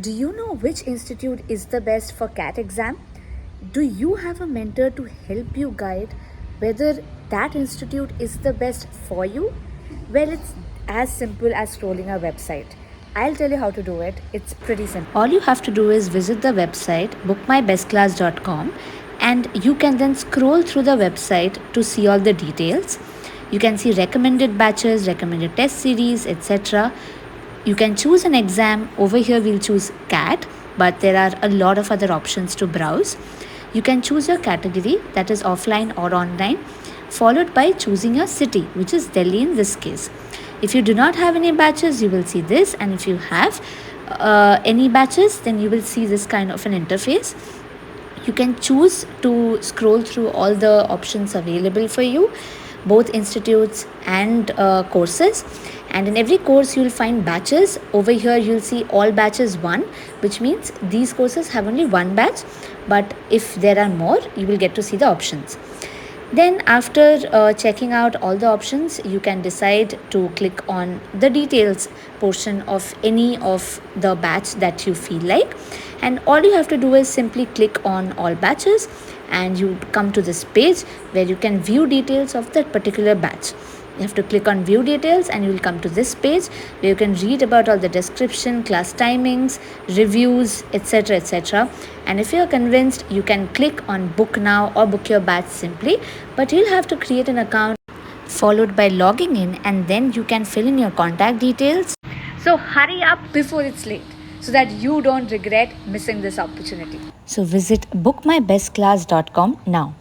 Do you know which institute is the best for CAT exam? Do you have a mentor to help you guide whether that institute is the best for you? Well, it's as simple as scrolling our website. I'll tell you how to do it. It's pretty simple. All you have to do is visit the website bookmybestclass.com and you can then scroll through the website to see all the details. You can see recommended batches, recommended test series, etc. You can choose an exam. Over here we'll choose CAT, but there are a lot of other options to browse. You can choose your category, that is offline or online, followed by choosing your city, which is Delhi in this case. If you do not have any batches, you will see this, and if you have any batches, then you will see this kind of an interface. You can choose to scroll through all the options available for you, both institutes and courses, and in every course you'll find batches. Over here you'll see all batches 1, which means these courses have only one batch, but if there are more you will get to see the options. Then after checking out all the options, you can decide to click on the details portion of any of the batch that you feel like, and all you have to do is simply click on all batches and you come to this page where you can view details of that particular batch. You have to click on view details and you will come to this page where you can read about all the description, class timings, reviews, etc. And if you are convinced, you can click on book now or book your batch simply, but you'll have to create an account followed by logging in, and then you can fill in your contact details. So hurry up before it's late so that you don't regret missing this opportunity. So visit bookmybestclass.com now.